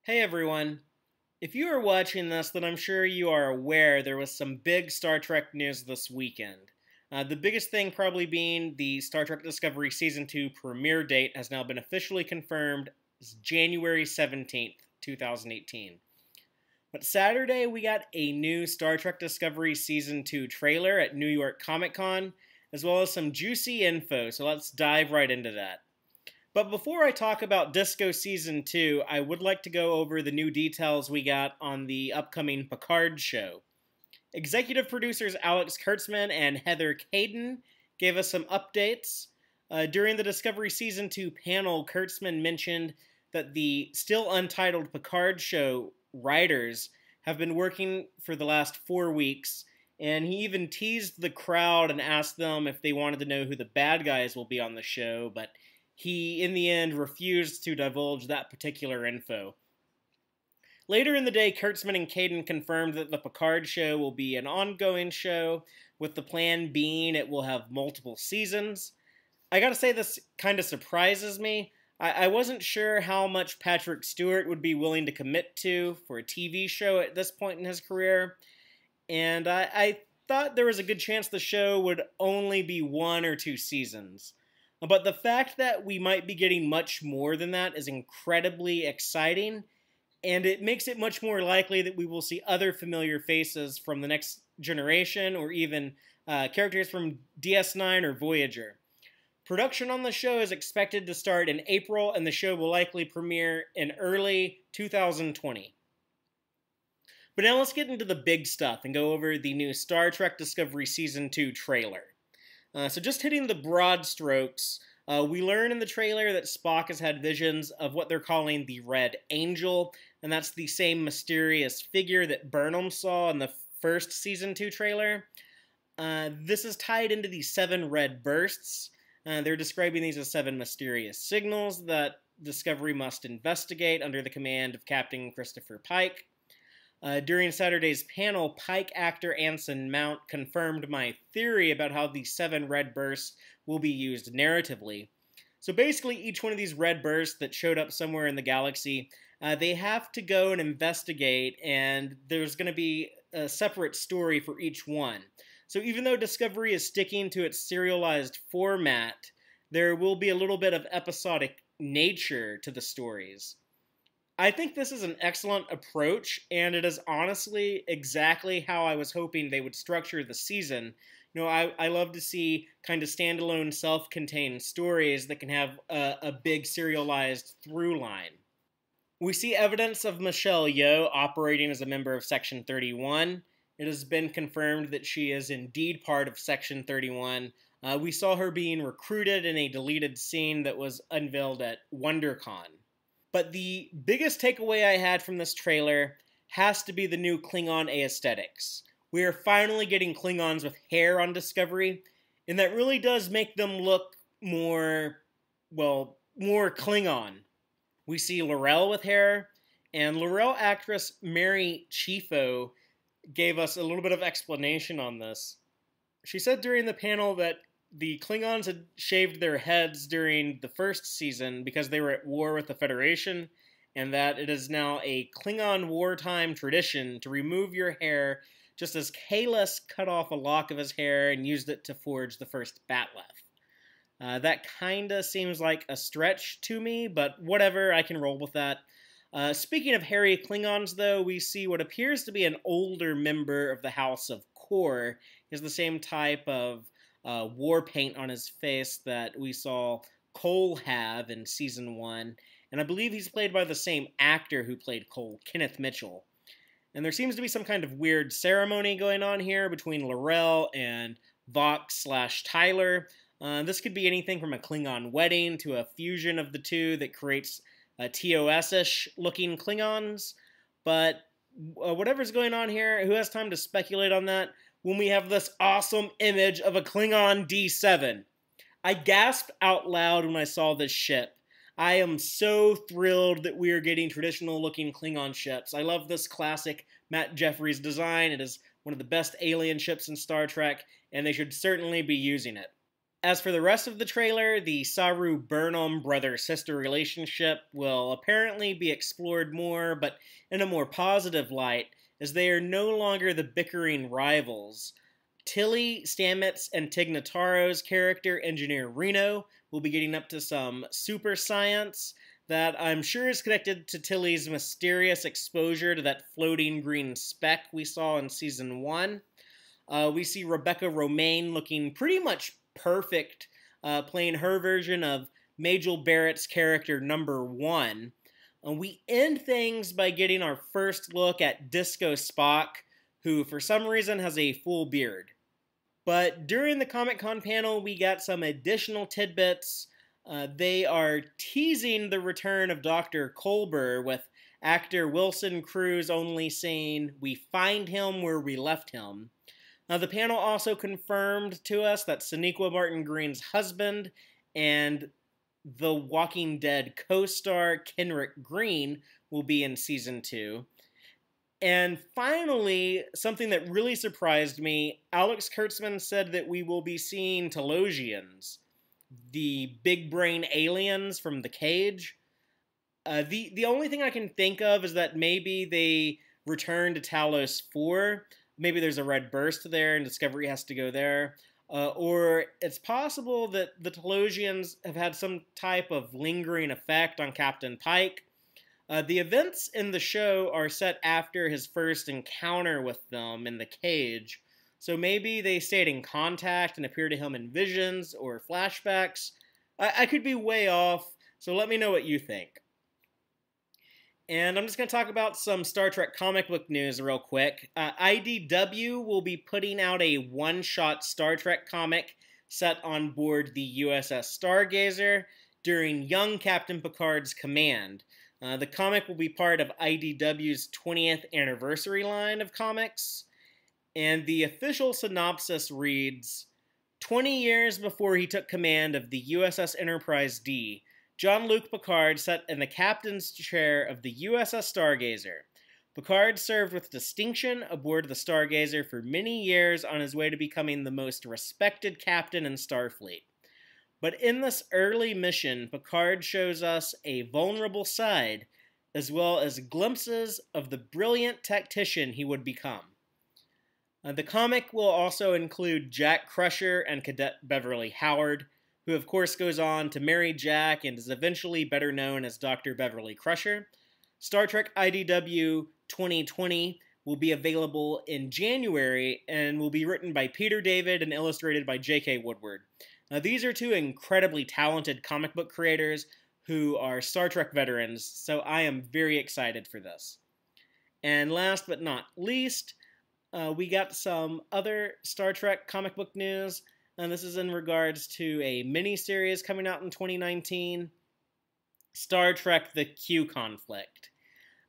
Hey everyone. If you are watching this, then I'm sure you are aware there was some big Star Trek news this weekend. The biggest thing probably being the Star Trek Discovery Season 2 premiere date has now been officially confirmed as January 17th, 2018. But Saturday, we got a new Star Trek Discovery Season 2 trailer at New York Comic Con, as well as some juicy info, so let's dive right into that. But before I talk about Disco Season 2, I would like to go over the new details we got on the upcoming Picard Show. Executive producers Alex Kurtzman and Heather Caden gave us some updates. During the Discovery Season 2 panel, Kurtzman mentioned that the still untitled Picard Show writers have been working for the last 4 weeks, and he even teased the crowd and asked them if they wanted to know who the bad guys will be on the show, but he, in the end, refused to divulge that particular info. Later in the day, Kurtzman and Caden confirmed that the Picard show will be an ongoing show, with the plan being it will have multiple seasons. I gotta say, this kind of surprises me. I wasn't sure how much Patrick Stewart would be willing to commit to for a TV show at this point in his career, and I thought there was a good chance the show would only be 1 or 2 seasons. But the fact that we might be getting much more than that is incredibly exciting, and it makes it much more likely that we will see other familiar faces from the next generation, or even characters from DS9 or Voyager. Production on the show is expected to start in April, and the show will likely premiere in early 2020. But now let's get into the big stuff and go over the new Star Trek Discovery Season 2 trailer. So just hitting the broad strokes, we learn in the trailer that Spock has had visions of what they're calling the Red Angel, and that's the same mysterious figure that Burnham saw in the first Season 2 trailer. This is tied into the 7 red bursts. They're describing these as 7 mysterious signals that Discovery must investigate under the command of Captain Christopher Pike. During Saturday's panel, Pike actor Anson Mount confirmed my theory about how the 7 red bursts will be used narratively. So basically, each one of these red bursts that showed up somewhere in the galaxy, they have to go and investigate, and there's going to be a separate story for each one. So even though Discovery is sticking to its serialized format, there will be a little bit of episodic nature to the stories. I think this is an excellent approach, and it is honestly exactly how I was hoping they would structure the season. You know, I love to see kind of standalone, self-contained stories that can have a big serialized through line. We see evidence of Michelle Yeoh operating as a member of Section 31. It has been confirmed that she is indeed part of Section 31. We saw her being recruited in a deleted scene that was unveiled at WonderCon. But the biggest takeaway I had from this trailer has to be the new Klingon aesthetics. We are finally getting Klingons with hair on Discovery, and that really does make them look more Klingon. We see L'Rell with hair, and L'Rell actress Mary Chieffo gave us a little bit of explanation on this. She said during the panel that the Klingons had shaved their heads during the first season because they were at war with the Federation, and that it is now a Klingon wartime tradition to remove your hair, just as Kahless cut off a lock of his hair and used it to forge the first bat'leth. That kinda seems like a stretch to me, but whatever, I can roll with that. Speaking of hairy Klingons, though, we see what appears to be an older member of the House of Kor. He has the same type of war paint on his face that we saw Cole have in Season 1, and I believe he's played by the same actor who played Cole, Kenneth Mitchell. And there seems to be some kind of weird ceremony going on here between L'Rell and Vox/Tyler. This could be anything from a Klingon wedding to a fusion of the two that creates TOS-ish looking Klingons, but whatever's going on here, who has time to speculate on that when we have this awesome image of a Klingon D7? I gasped out loud when I saw this ship. I am so thrilled that we are getting traditional looking Klingon ships. I love this classic Matt Jeffries design. It is one of the best alien ships in Star Trek, and they should certainly be using it. As for the rest of the trailer, the Saru-Burnham brother-sister relationship will apparently be explored more, but in a more positive light, as they are no longer the bickering rivals. Tilly, Stamets, and Tig Notaro's character, Engineer Reno, will be getting up to some super science that I'm sure is connected to Tilly's mysterious exposure to that floating green speck we saw in Season 1. We see Rebecca Romijn looking pretty much perfect, playing her version of Majel Barrett's character number 1. We end things by getting our first look at Disco Spock, who for some reason has a full beard. But during the Comic-Con panel, we got some additional tidbits. They are teasing the return of Dr. Culber, with actor Wilson Cruz only saying, "We find him where we left him." Now, the panel also confirmed to us that Sonequa Martin Green's husband and the Walking Dead co-star Kenrick Green will be in Season 2. And finally, something that really surprised me, Alex Kurtzman said that we will be seeing Telosians, the big brain aliens from The Cage. The only thing I can think of is that maybe they return to Talos 4. Maybe there's a red burst there and Discovery has to go there. Or it's possible that the Telosians have had some type of lingering effect on Captain Pike. The events in the show are set after his first encounter with them in The Cage, so maybe they stayed in contact and appear to him in visions or flashbacks. I could be way off, so let me know what you think. And I'm just going to talk about some Star Trek comic book news real quick. IDW will be putting out a one-shot Star Trek comic set on board the USS Stargazer during young Captain Picard's command. The comic will be part of IDW's 20th anniversary line of comics, and the official synopsis reads, 20 years before he took command of the USS Enterprise D, Jean-Luc Picard sat in the captain's chair of the USS Stargazer. Picard served with distinction aboard the Stargazer for many years on his way to becoming the most respected captain in Starfleet. But in this early mission, Picard shows us a vulnerable side, as well as glimpses of the brilliant tactician he would become. The comic will also include Jack Crusher and Cadet Beverly Howard, who of course goes on to marry Jack and is eventually better known as Dr. Beverly Crusher. Star Trek IDW 2020 will be available in January and will be written by Peter David and illustrated by J.K. Woodward. Now, these are two incredibly talented comic book creators who are Star Trek veterans, so I am very excited for this. And last but not least, we got some other Star Trek comic book news, and this is in regards to a mini-series coming out in 2019, Star Trek The Q Conflict.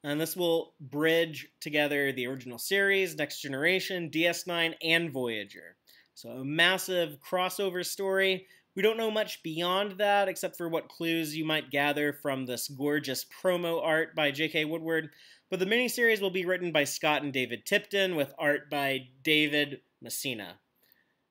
And this will bridge together the original series, Next Generation, DS9, and Voyager. So a massive crossover story. We don't know much beyond that, except for what clues you might gather from this gorgeous promo art by J.K. Woodward. But the miniseries will be written by Scott and David Tipton, with art by David Messina.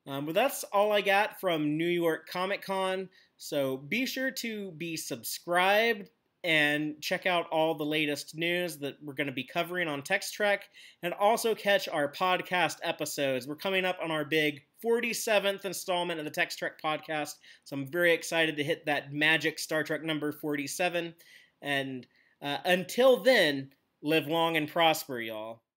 But that's all I got from New York Comic Con. So be sure to be subscribed and check out all the latest news that we're going to be covering on Tex-Trek, and also catch our podcast episodes. We're coming up on our big 47th installment of the Tex-Trek podcast, so I'm very excited to hit that magic Star Trek number 47. And until then, live long and prosper, y'all.